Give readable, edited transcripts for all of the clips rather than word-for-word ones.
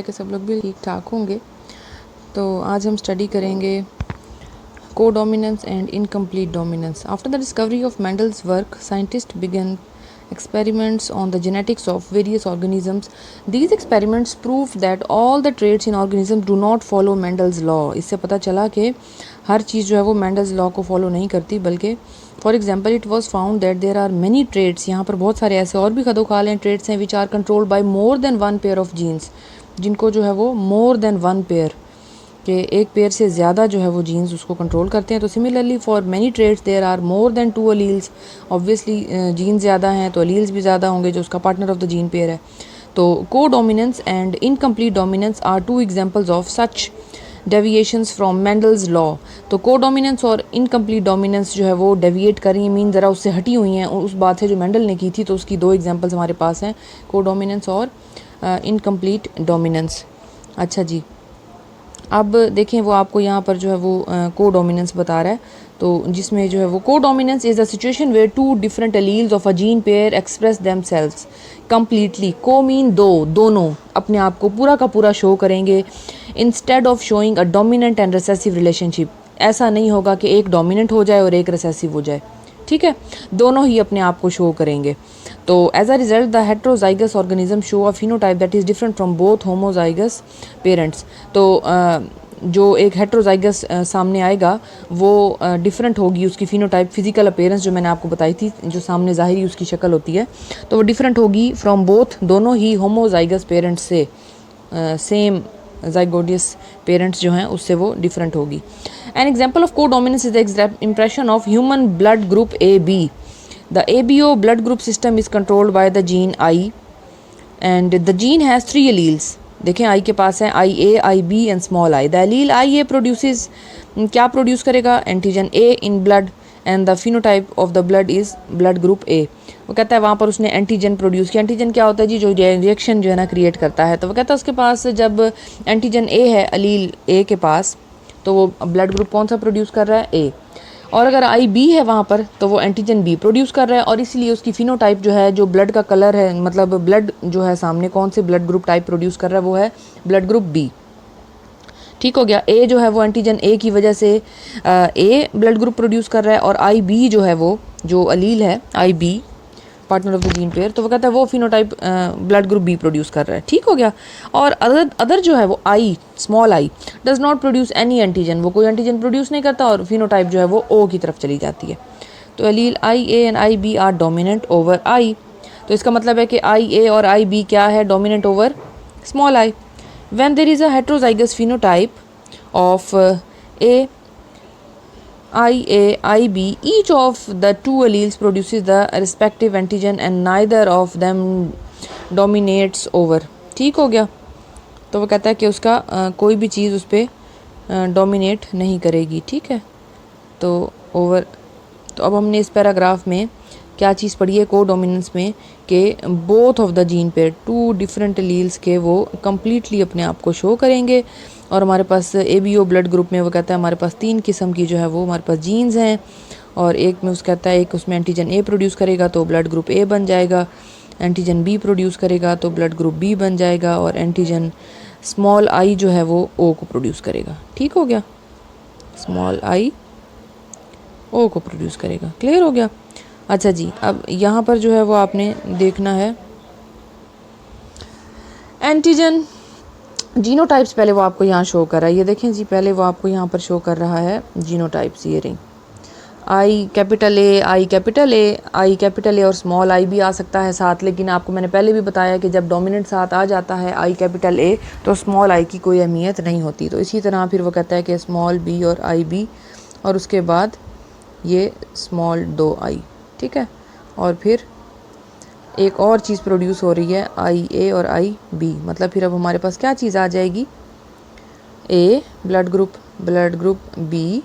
कि सब लोग भी ठीक ठाक होंगे। तो आज हम स्टडी करेंगे codominance and incomplete dominance. After the discovery of Mendel's work, scientist began experiments on the genetics of various organisms. These experiments proved that all the traits in organisms do not follow Mendel's law. इससे पता चला कि हर चीज़ जो है वो Mendel's law को follow नहीं करती, बल्कि for example it was found that there are many traits, यहाँ पर बहुत सारे ऐसे और भी खदोखाल हैं ट्रेड्स हैं which are controlled by more than one pair of genes, जिनको जो है वो मोर देन वन पेयर कि एक पेयर से ज़्यादा जो है वो जीन्स उसको कंट्रोल करते हैं। तो similarly for many traits there are more than two alleles. Obviously gene ज़्यादा हैं तो अलील्स भी ज़्यादा होंगे जो उसका partner of the gene pair है। तो codominance and incomplete dominance are two examples of such deviations from Mendel's law. तो को डोमिनेंस और इनकम्प्लीट डोमिनेंस जो है वो डेविएट कर रही हैं, मीन ज़रा उससे हटी हुई हैं उस बात से जो मेंडल ने की थी। तो उसकी दो एग्जांपल्स हमारे पास हैं, को डोमिनेंस और इनकम्प्लीट डोमिनेंस। अच्छा जी, अब देखें वो आपको यहाँ पर जो है वो को डोमिनेंस बता रहा है। तो जिसमें जो है वो codominance is the situation where two different alleles of a gene pair express themselves completely. Co mean दोनों अपने आप को पूरा का पूरा शो करेंगे instead of showing a dominant and recessive relationship. ऐसा नहीं होगा कि एक डोमिनेंट हो जाए और एक रिसेसिव हो जाए, ठीक है, दोनों ही अपने आप को शो करेंगे। तो as a result the heterozygous organism show a phenotype that is different from both homozygous parents. तो जो एक हेट्रोजाइगस सामने आएगा वो डिफरेंट होगी, उसकी फिनोटाइप फिजिकल अपीयरेंस जो मैंने आपको बताई थी, जो सामने ज़ाहिरी उसकी शक्ल होती है, तो वो डिफरेंट होगी फ्रॉम बोथ, दोनों ही होमोजाइगस पेरेंट्स से, सेम ज़ाइगोडियस पेरेंट्स जो हैं उससे वो डिफरेंट होगी। An example of codominance is the impression of human blood group A B. The ABO blood group system is controlled by the gene I and the gene has three alleles. देखें आई के पास है IA, IB and small i. The allele IA produces क्या produce करेगा? Antigen A in blood and the phenotype of the blood is blood group A. वो कहता है वहाँ पर उसने एंटीजन प्रोड्यूस किया। एंटीजन क्या होता है जी? जो रिएक्शन जो है ना क्रिएट करता है। तो वो कहता है उसके पास जब एंटीजन A है, अलील A के पास, तो वो ब्लड ग्रुप कौन सा प्रोड्यूस कर रहा है? A। और अगर आई बी है वहाँ पर तो वो एंटीजन बी प्रोड्यूस कर रहा है, और इसलिए उसकी फिनोटाइप जो है, जो ब्लड का कलर है, मतलब ब्लड जो है सामने कौन से ब्लड ग्रुप टाइप प्रोड्यूस कर रहा है, वो है ब्लड ग्रुप बी। ठीक हो गया। ए जो है वो एंटीजन ए की वजह से ए ब्लड ग्रुप प्रोड्यूस कर रहा है, और आई बी जो है वो जो अलील है I B partner of the gene pair, तो वो कहता है वो phenotype blood group B produce कर रहा है। ठीक हो गया। और अदर जो है वो I, small I, does not produce any antigen, वो कोई एंटीजन प्रोड्यूस नहीं करता, और फिनोटाइप जो है वो ओ की तरफ चली जाती है। तो allele I A and I B are dominant over I. तो इसका मतलब है कि आई ए और आई बी क्या है? Dominant over small I. When there is a heterozygous phenotype of A IA, IB, each of the two alleles produces the respective antigen and neither of them dominates over. ठीक हो गया। तो वो कहता है कि उसका कोई भी चीज़ उस पर डोमिनेट नहीं करेगी। ठीक है, तो ओवर। तो अब हमने इस पैराग्राफ में क्या चीज़ पढ़ी है को डोमिनेंस में, कि both of the gene pair, two different alleles के वो कम्प्लीटली अपने आप को शो करेंगे। और हमारे पास ABO ब्लड ग्रुप में वो कहता है हमारे पास 3 किस्म की जो है वो हमारे पास जीन्स हैं, और एक में उसका कहता है एक उसमें एंटीजन A प्रोड्यूस करेगा तो ब्लड ग्रुप A बन जाएगा, एंटीजन B प्रोड्यूस करेगा तो ब्लड ग्रुप B बन जाएगा, और एंटीजन स्मॉल i जो है वो O को प्रोड्यूस करेगा। ठीक हो गया, स्मॉल i O को प्रोड्यूस करेगा। क्लियर हो गया। अच्छा जी, अब यहाँ पर जो है वो आपने देखना है एंटीजन जीनोटाइप्स, पहले वो आपको यहाँ शो कर रहा है, ये देखें जी, पहले वो आपको यहाँ पर शो कर रहा है जीनोटाइप्स, ये रही आई capital A, I capital A, I capital A और स्मॉल आई भी आ सकता है साथ, लेकिन आपको मैंने पहले भी बताया कि जब डोमिनेंट साथ आ जाता है आई कैपिटल ए तो स्मॉल आई की कोई अहमियत नहीं होती। तो इसी तरह फिर वो कहता है कि स्मॉल बी और आई बी, और उसके बाद ये स्मॉल 2 आई। ठीक है, और फिर एक और चीज़ प्रोड्यूस हो रही है आई ए और आई बी, मतलब फिर अब हमारे पास क्या चीज़ आ जाएगी? ए ब्लड ग्रुप बी,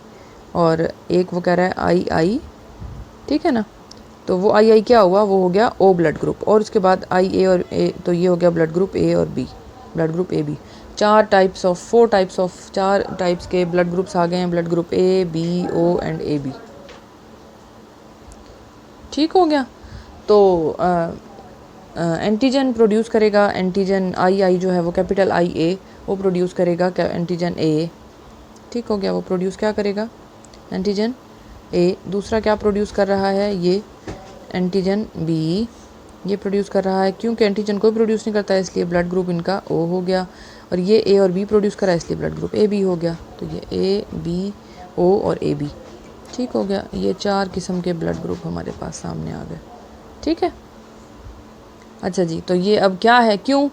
और एक वो कह रहा है आई आई। ठीक है ना, तो वो आई आई क्या हुआ? वो हो गया ओ ब्लड ग्रुप, और उसके बाद आई ए और ए, तो ये हो गया ब्लड ग्रुप ए और B, blood group A B. 4 types के ब्लड ग्रुप्स आ गए हैं, blood group A B O and A B. ठीक हो गया। तो एंटीजन प्रोड्यूस करेगा, एंटीजन आई जो है वो कैपिटल IA वो प्रोड्यूस करेगा एंटीजन A। ठीक हो गया, वो प्रोड्यूस क्या करेगा, एंटीजन A। दूसरा क्या प्रोड्यूस कर रहा है, ये एंटीजन B ये प्रोड्यूस कर रहा है, क्योंकि एंटीजन कोई प्रोड्यूस नहीं करता है इसलिए ब्लड ग्रुप इनका O हो गया, और ये A और B प्रोड्यूस कर रहा है इसलिए ब्लड ग्रुप AB हो गया। तो ये ABO और AB। ठीक हो गया, ये 4 किस्म के ब्लड ग्रुप हमारे पास सामने आ गए। ठीक है, अच्छा जी, तो ये अब क्या है, क्यों,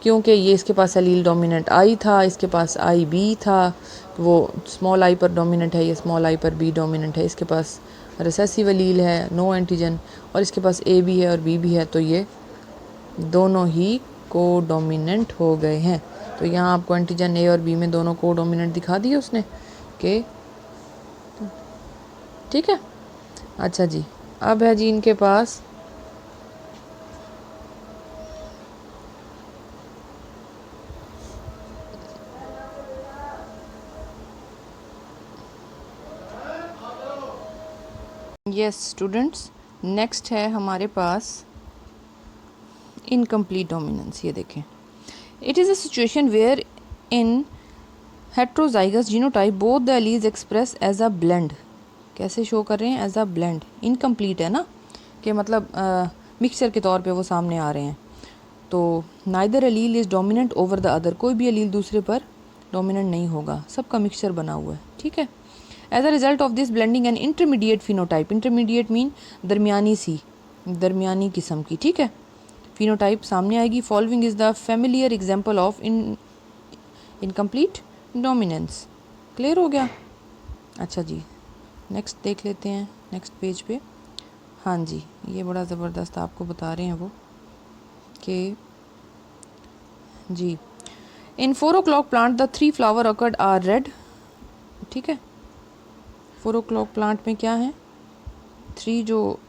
क्योंकि ये इसके पास एलील डोमिनेंट I था, इसके पास IB था, वो स्मॉल I पर डोमिनेंट है, ये स्मॉल I पर B डोमिनेंट है, इसके पास रिसेसिव एलील है, नो एंटीजन, और इसके पास A भी है और B भी है, तो ये दोनों ही को डोमिनेंट हो गए हैं। तो यहाँ आपको एंटीजन A और B में दोनों को डोमिनेंट दिखा दिए उसने कि ठीक है। अच्छा जी, अब है जी इनके पास यस स्टूडेंट्स, नेक्स्ट है हमारे पास इनकम्प्लीट डोमिनेंस। ये देखें, it is a situation where in heterozygous genotype both the alleles express as a blend. कैसे शो कर रहे हैं, एज अ ब्लेंड। इनकम्प्लीट है ना, कि मतलब मिक्सचर के तौर पे वो सामने आ रहे हैं। तो neither allele is dominant over the other, कोई भी एलील दूसरे पर डोमिनेंट नहीं होगा, सबका मिक्सचर बना हुआ है। ठीक है, as a result of this blending an intermediate phenotype, intermediate mean दरमियानी सी, दरमियानी किस्म की, ठीक है, फिनोटाइप सामने आएगी। Following is the familiar example of incomplete dominance. Clear हो गया। अच्छा जी, नेक्स्ट देख लेते हैं, नेक्स्ट पेज पे। हाँ जी, ये बड़ा ज़बरदस्त आपको बता रहे हैं वो कि जी, in 4 o'clock plant the 3 flower occurred are red. ठीक है, 4 o'clock प्लांट में क्या है, 3 जो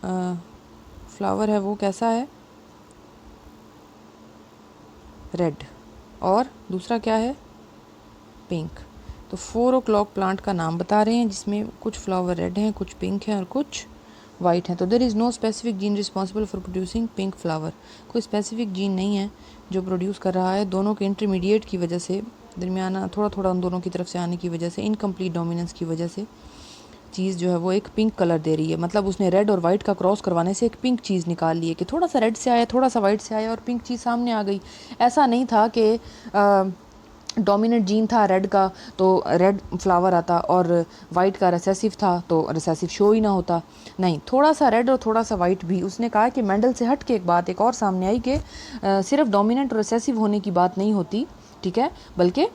फ्लावर है वो कैसा है, रेड, और दूसरा क्या है, पिंक। तो 4 o'clock प्लांट का नाम बता रहे हैं जिसमें कुछ फ्लावर रेड हैं, कुछ पिंक हैं और कुछ वाइट हैं। तो there is no specific gene responsible for producing pink flower, कोई स्पेसिफिक जीन नहीं है जो प्रोड्यूस कर रहा है। दोनों के इंटरमीडिएट की वजह से, दरमियाना थोड़ा थोड़ा उन दोनों की तरफ से आने की वजह से, इनकम्प्लीट डोमिनेंस की वजह से चीज़ जो है वो एक पिंक कलर दे रही है। मतलब उसने रेड और वाइट का क्रॉस करवाने से एक पिंक चीज़ निकाल ली है, कि थोड़ा सा रेड से आया, थोड़ा सा वाइट से आया और पिंक चीज़ सामने आ गई। ऐसा नहीं था कि डोमिनेंट जीन था रेड का तो रेड फ्लावर आता, और वाइट का रिसेसिव था तो रिसेसिव शो ही ना होता। नहीं, थोड़ा सा रेड और थोड़ा सा वाइट भी। उसने कहा कि मेंडल से हट के एक बात एक और सामने आई कि सिर्फ डोमिनेंट और रिसेसिव होने की बात नहीं होती, ठीक है, बल्कि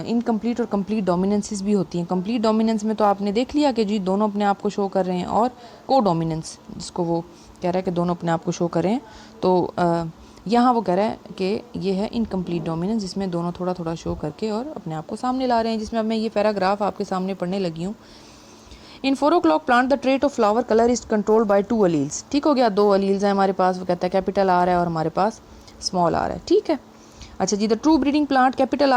इनकम्प्लीट और कंप्लीट डोमिनेंसेस भी होती हैं। कंप्लीट डोमिनेंस में तो आपने देख लिया कि जी दोनों अपने आप को शो कर रहे हैं, और को डोमिनेंस जिसको वो कह रहा है कि दोनों अपने आप को शो कर रहे हैं, तो यहाँ वो कह रहा है कि ये है इनकम्प्लीट डोमिनेंस जिसमें दोनों थोड़ा थोड़ा शो करके और अपने आप को सामने ला रहे हैं, जिसमें अब मैं ये पैराग्राफ आपके सामने पढ़ने लगी हूँ। इन 4 o'clock plant the trait of flower colour is controlled by 2 alleles. ठीक हो गया, 2 अलील्स हैं हमारे पास, वो कहता है कैपिटल आर है और हमारे पास स्मॉल आर है। ठीक है, अच्छा जी, the true breeding plant capital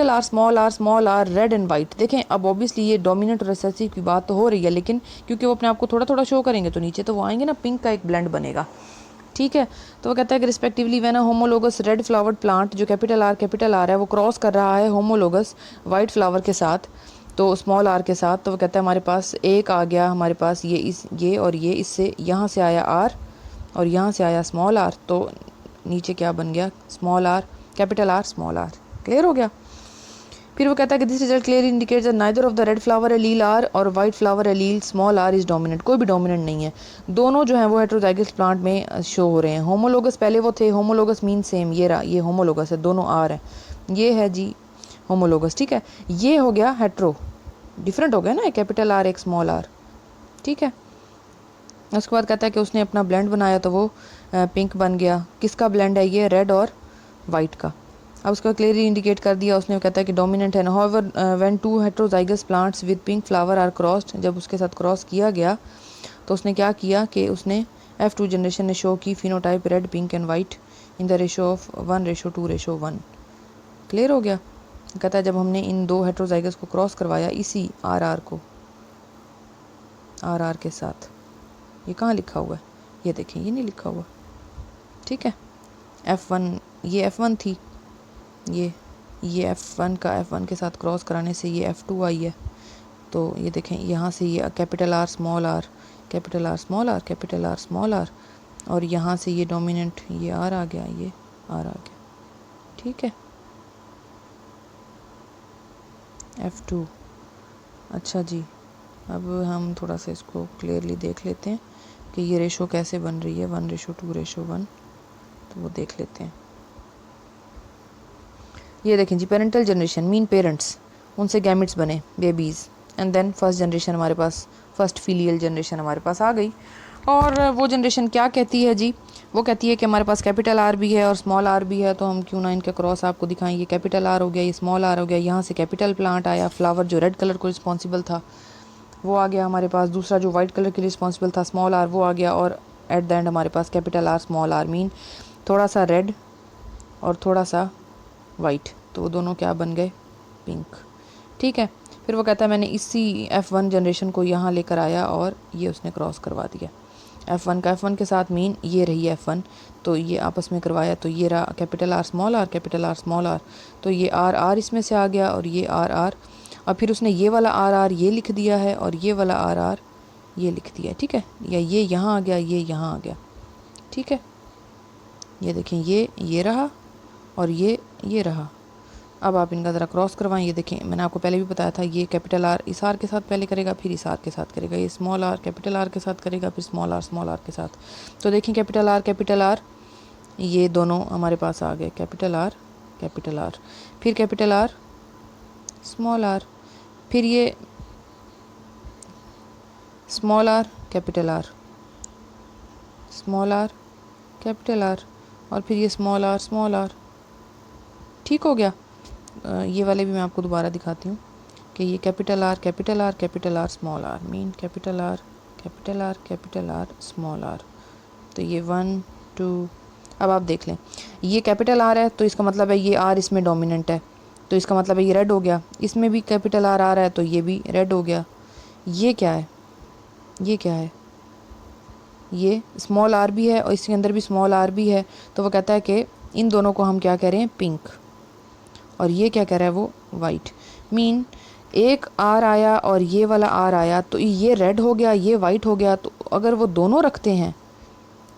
R small R red and white. देखें, अब ऑब्वियसली ये डोमिनेंट और रिसेसिव की बात तो हो रही है, लेकिन क्योंकि वो अपने आप को थोड़ा थोड़ा शो करेंगे तो नीचे तो वो आएंगे ना, पिंक का एक ब्लेंड बनेगा। ठीक है, तो वो कहता है कि respectively when a homologous red flowered plant, जो कैपिटल आर है, वो क्रॉस कर रहा है होमोलोगस वाइट फ्लावर के साथ, तो स्मॉल आर के साथ, तो वो कहता है हमारे पास एक आ गया, हमारे पास ये और ये, इससे यहाँ से आया आर और यहाँ से आया स्मॉल आर, तो नीचे क्या बन गया, small R capital R small R. Clear हो गया। फिर वो कहता है कि this result clear indicates that neither of the red flower allele R और white flower allele small R is dominant. कोई भी डोमिनेंट नहीं है, दोनों जो हैं वो हेटेरोजाइगस प्लांट में शो हो रहे हैं। होमोलोगस पहले वो थे, होमोलोगस मीन सेम, ये रहा, ये होमोलोगस है, दोनों आर हैं, ये है जी होमोलोगस। ठीक है, ये हो गया हेट्रो, डिफरेंट हो गया ना, एक कैपिटल आर एक स्मॉल आर। ठीक है, उसके बाद कहता है कि उसने अपना ब्लेंड बनाया तो वो पिंक बन गया। किसका ब्लेंड है ये, रेड और वाइट का। अब उसको क्लियरली इंडिकेट कर दिया उसने, कहता है कि डोमिनेंट है। However when 2 heterozygous plants with pink flower are crossed, जब उसके साथ क्रॉस किया गया तो उसने क्या किया कि उसने F2 जनरेशन ने शो की phenotype red pink and white in the ratio of 1:2:1। Clear हो गया। कहता है जब हमने इन 2 हेटेरोजाइगस को क्रॉस करवाया इसी RR को, RR के साथ, ये कहाँ लिखा हुआ है, ये देखें, ये नहीं लिखा हुआ, ठीक है। F1 ये F1 थी, ये F1 का F1 के साथ क्रॉस कराने से ये F2 आई है। तो ये देखें यहाँ से ये capital R small r, capital R small r, capital R small r, और यहाँ से ये डोमिनेंट ये R आ गया, ये R आ गया, ठीक है। F2। अच्छा जी, अब हम थोड़ा सा इसको क्लियरली देख लेते हैं कि ये रेशो कैसे बन रही है, 1:2:1, तो वो देख लेते हैं। ये देखें जी, पेरेंटल जनरेशन मीन पेरेंट्स, उनसे गैमेट्स बने babies, and then first generation हमारे पास, फर्स्ट फीलियल जनरेशन हमारे पास आ गई। और वो जनरेशन क्या कहती है जी, वो कहती है कि हमारे पास कैपिटल R भी है और स्मॉल r भी है, तो हम क्यों ना इनके क्रॉस आपको दिखाएं। ये कैपिटल R हो गया, ये स्मॉल r हो गया, यहाँ से कैपिटल प्लांट आया, फ्लावर जो रेड कलर को रिस्पॉन्सिबल था वो आ गया हमारे पास, दूसरा जो वाइट कलर के लिए रिस्पॉन्सिबल था स्मॉल r वो आ गया, और एट द एंड हमारे पास capital R small r mean थोड़ा सा रेड और थोड़ा सा वाइट, तो वो दोनों क्या बन गए, पिंक, ठीक है। फिर वो कहता है मैंने इसी F1 जनरेशन को यहाँ लेकर आया और ये उसने क्रॉस करवा दिया, F1 का F1 के साथ मीन ये रही F1, तो ये आपस में करवाया, तो ये रहा capital R small r, capital R small r, तो ये R इसमें से आ गया और ये R, और फिर उसने ये वाला R ये लिख दिया है और ये वाला R ये लिख दिया है, ठीक है। या ये यहाँ आ गया, ये यहाँ आ गया, ठीक है। ये देखें, ये रहा और ये रहा। अब आप इनका ज़रा क्रॉस करवाएं। ये देखें, मैंने आपको पहले भी बताया था, ये कैपिटल R इस R के साथ पहले करेगा, फिर इस R के साथ करेगा, ये स्मॉल r कैपिटल R के साथ करेगा, फिर स्मॉल r के साथ। तो देखें कैपिटल R ये दोनों हमारे पास आ गए, कैपिटल R, फिर कैपिटल R स्मॉल r, फिर ये small r capital R, small r capital R, और फिर ये स्मॉल r, ठीक हो गया। ये वाले भी मैं आपको दोबारा दिखाती हूँ कि ये capital R small r mean capital R small r, तो ये 1 2। अब आप देख लें, ये कैपिटल R है तो इसका मतलब है ये R इसमें डोमिनेंट है, तो इसका मतलब है ये रेड हो गया। इसमें भी कैपिटल R आ रहा है तो ये भी रेड हो गया। ये क्या है, ये स्मॉल r भी है और इसके अंदर भी स्मॉल r भी है, तो वो कहता है कि इन दोनों को हम क्या कह रहे हैं, पिंक, और ये क्या कह रहा है वो वाइट। मीन एक R आया और ये वाला R आया तो ये रेड हो गया, ये वाइट हो गया, तो अगर वो दोनों रखते हैं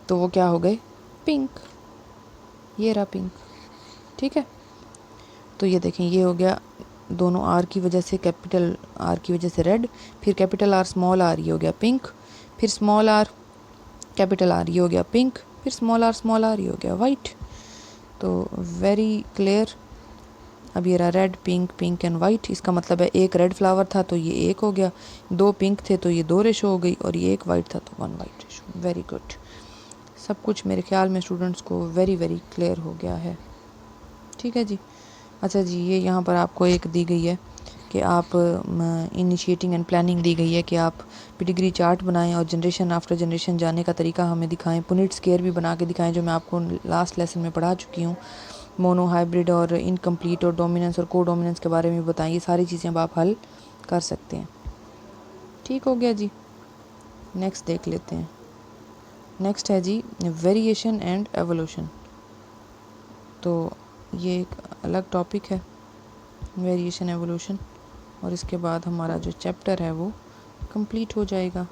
तो वो क्या हो गए, पिंक, ये रहा पिंक, ठीक है। तो ये देखें, ये हो गया दोनों R की वजह से, कैपिटल R की वजह से रेड, फिर कैपिटल R स्मॉल r ये हो गया पिंक, फिर स्मॉल r कैपिटल R ये हो गया पिंक, फिर स्मॉल r ये हो गया वाइट। तो वेरी क्लियर। अब ये रहा रेड पिंक एंड वाइट, इसका मतलब है एक रेड फ्लावर था तो ये एक हो गया, 2 पिंक थे तो ये 2 रेशो हो गई, और ये एक वाइट था तो 1 वाइट रेशो। वेरी गुड, सब कुछ मेरे ख्याल में स्टूडेंट्स को वेरी क्लियर हो गया है, ठीक है जी। अच्छा जी, ये यहाँ पर आपको एक दी गई है कि आप इनिशिएटिंग एंड प्लानिंग दी गई है कि आप पेडिग्री चार्ट बनाएं और जनरेशन आफ्टर जनरेशन जाने का तरीका हमें दिखाएं, पुनिट स्केयर भी बना के दिखाएं, जो मैं आपको लास्ट लेसन में पढ़ा चुकी हूँ। मोनो, हाइब्रिड और इनकम्प्लीट और डोमिनेंस और को डोमिनेंस के बारे में बताएं। ये सारी चीज़ें अब आप हल कर सकते हैं, ठीक हो गया जी। नेक्स्ट देख लेते हैं। नेक्स्ट है जी वेरिएशन एंड एवोल्यूशन, तो ये एक अलग टॉपिक है, वेरिएशन एवोल्यूशन, और इसके बाद हमारा जो चैप्टर है वो कंप्लीट हो जाएगा।